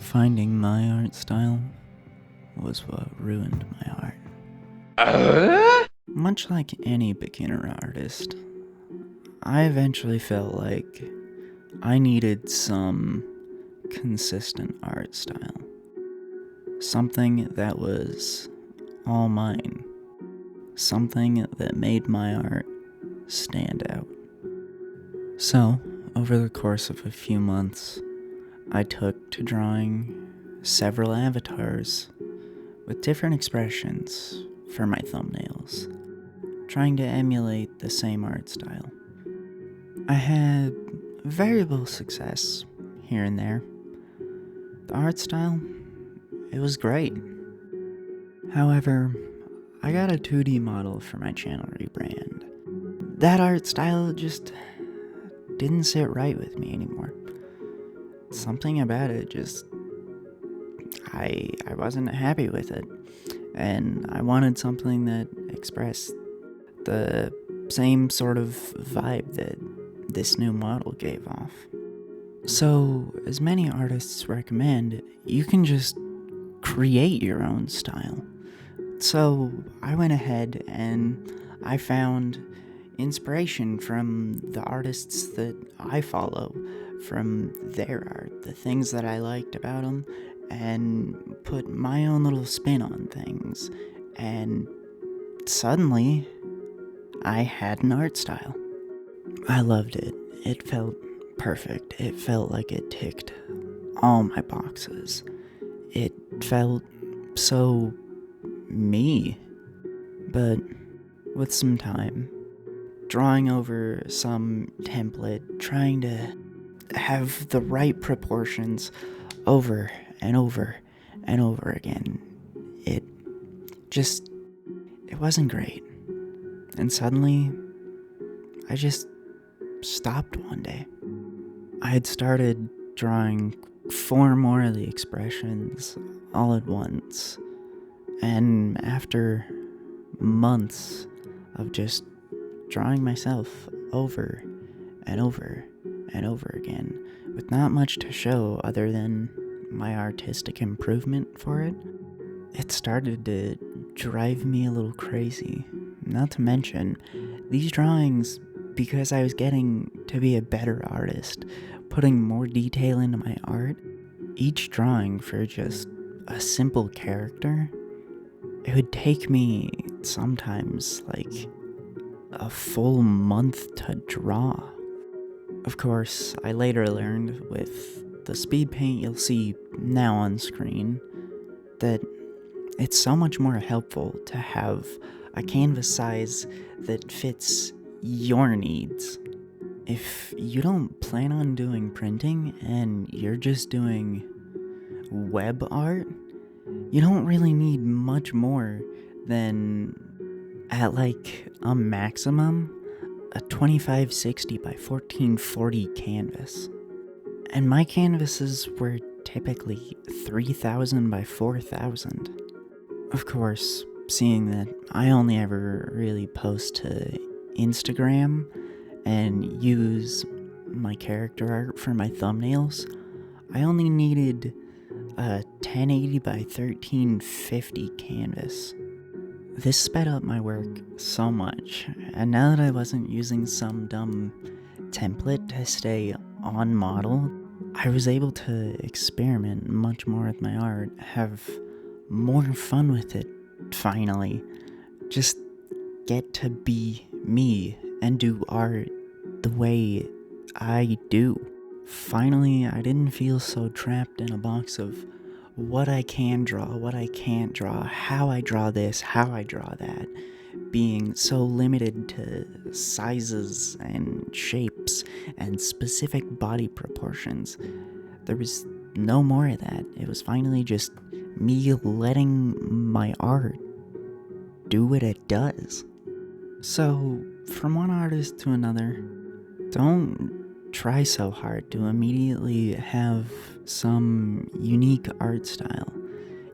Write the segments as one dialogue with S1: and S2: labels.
S1: Finding my art style was what ruined my art. Much like any beginner artist, I eventually felt like I needed some consistent art style. Something that was all mine. Something that made my art stand out. So, over the course of a few months, I took to drawing several avatars with different expressions for my thumbnails, trying to emulate the same art style. I had variable success here and there. The art style, it was great. However, I got a 2D model for my channel rebrand. That art style just didn't sit right with me anymore. Something about it just, I wasn't happy with it, and I wanted something that expressed the same sort of vibe that this new model gave off. So, as many artists recommend, you can just create your own style. So, I went ahead and I found inspiration from the artists that I follow, from their art, the things that I liked about them, and put my own little spin on things. And suddenly, I had an art style. I loved it. It felt perfect. It felt like it ticked all my boxes. It felt so me. But with some time, drawing over some template, trying to have the right proportions over and over and over again, it wasn't great. And suddenly, I just stopped one day. I had started drawing 4 more of the expressions all at once, and after months of just drawing myself over and over and over again, with not much to show other than my artistic improvement for it, it started to drive me a little crazy. Not to mention, these drawings, because I was getting to be a better artist, putting more detail into my art, each drawing for just a simple character, it would take me sometimes like a full month to draw. Of course, I later learned with the speed paint you'll see now on screen that it's so much more helpful to have a canvas size that fits your needs. If you don't plan on doing printing and you're just doing web art, you don't really need much more than, at like a maximum, a 2560 by 1440 canvas. And my canvases were typically 3000 by 4000. Of course, seeing that I only ever really post to Instagram and use my character art for my thumbnails, I only needed a 1080 by 1350 canvas. This sped up my work so much, and now that I wasn't using some dumb template to stay on model, I was able to experiment much more with my art, have more fun with it, finally. Just get to be me and do art the way I do. Finally, I didn't feel so trapped in a box of what I can draw, what I can't draw, how I draw this, how I draw that, being so limited to sizes and shapes and specific body proportions. There was no more of that. It was finally just me letting my art do what it does. So, from one artist to another, don't try so hard to immediately have some unique art style.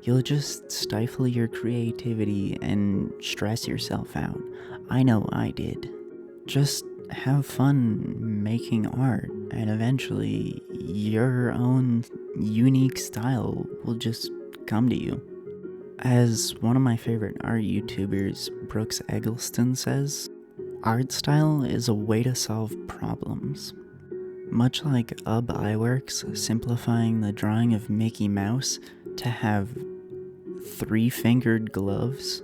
S1: You'll just stifle your creativity and stress yourself out. I know I did. Just have fun making art, and eventually your own unique style will just come to you. As one of my favorite art YouTubers, Brooks Eggleston, says, Artstyle is a way to solve problems. Much like Iworks simplifying the drawing of Mickey Mouse to have three-fingered gloves,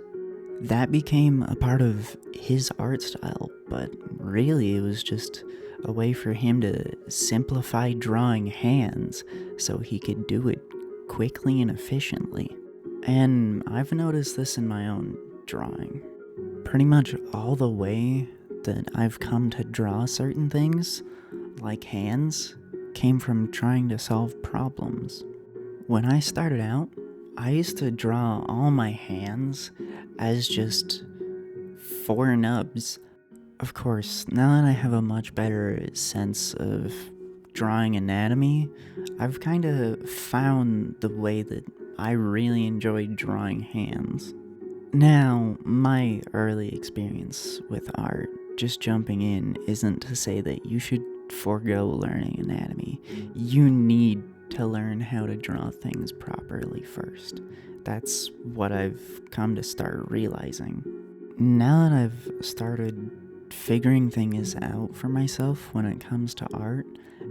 S1: that became a part of his art style, but really it was just a way for him to simplify drawing hands so he could do it quickly and efficiently. And I've noticed this in my own drawing. Pretty much all the way that I've come to draw certain things, like hands, came from trying to solve problems. When I started out, I used to draw all my hands as just four nubs. Of course, now that I have a much better sense of drawing anatomy, I've kind of found the way that I really enjoy drawing hands. Now, my early experience with art, just jumping in, isn't to say that you should forego learning anatomy. You need to learn how to draw things properly first. That's what I've come to start realizing. Now that I've started figuring things out for myself when it comes to art,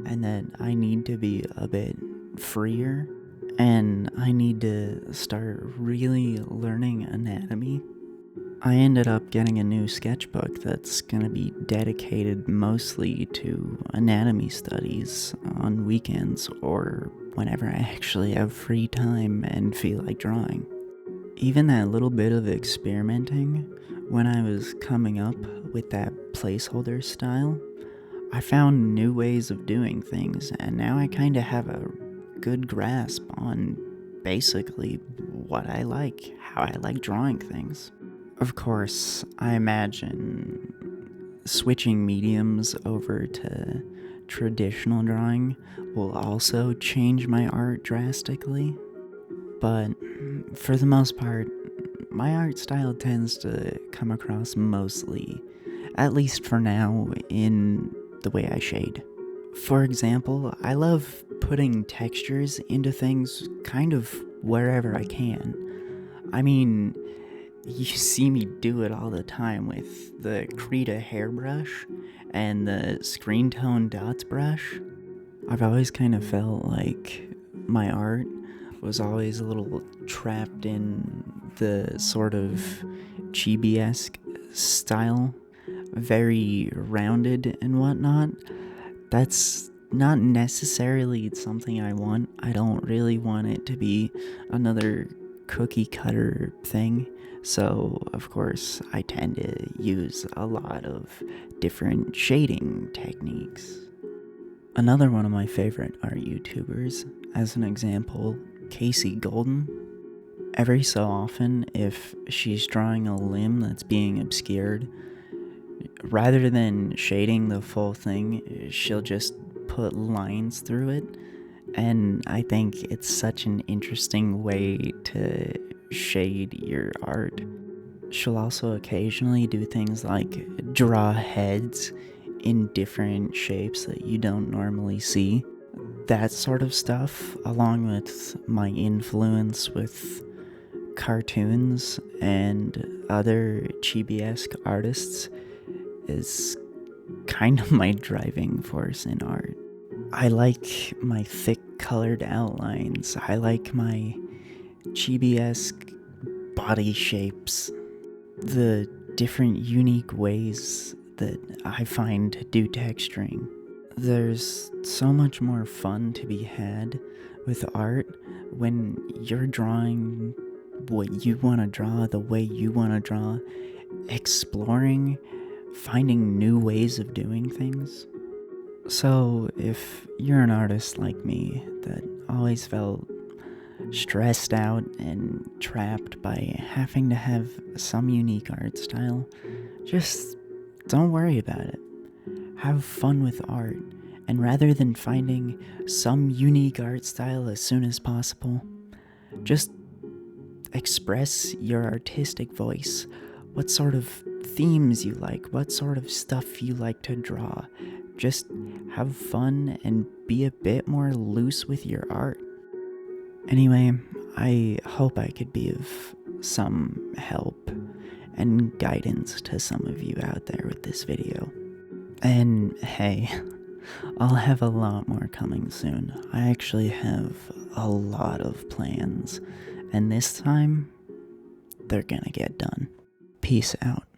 S1: and that I need to be a bit freer, and I need to start really learning anatomy, I ended up getting a new sketchbook that's going to be dedicated mostly to anatomy studies on weekends or whenever I actually have free time and feel like drawing. Even that little bit of experimenting when I was coming up with that placeholder style, I found new ways of doing things, and now I kind of have a good grasp on basically what I like, how I like drawing things. Of course, I imagine switching mediums over to traditional drawing will also change my art drastically, but for the most part, my art style tends to come across mostly, at least for now, in the way I shade. For example, I love putting textures into things kind of wherever I can. I mean, you see me do it all the time with the Krita hairbrush and the screen tone dots brush. I've always kind of felt like my art was always a little trapped in the sort of chibi-esque style, very rounded and whatnot. That's not necessarily something I want. I don't really want it to be another cookie cutter thing. So, of course, I tend to use a lot of different shading techniques. Another one of my favorite art YouTubers, as an example, Casey Golden. Every so often, if she's drawing a limb that's being obscured, rather than shading the full thing, she'll just put lines through it. And I think it's such an interesting way to shade your art. She'll also occasionally do things like draw heads in different shapes that you don't normally see. That sort of stuff, along with my influence with cartoons and other chibi-esque artists, is kind of my driving force in art. I like my thick colored outlines. I like my chibi-esque body shapes. The different unique ways that I find to do texturing. There's so much more fun to be had with art when you're drawing what you want to draw, the way you want to draw, exploring, finding new ways of doing things. So, if you're an artist like me that always felt stressed out and trapped by having to have some unique art style, just don't worry about it. Have fun with art, and rather than finding some unique art style as soon as possible, just express your artistic voice. What sort of themes you like, what sort of stuff you like to draw. Just have fun and be a bit more loose with your art. Anyway, I hope I could be of some help and guidance to some of you out there with this video. And hey, I'll have a lot more coming soon. I actually have a lot of plans, and this time, they're gonna get done. Peace out.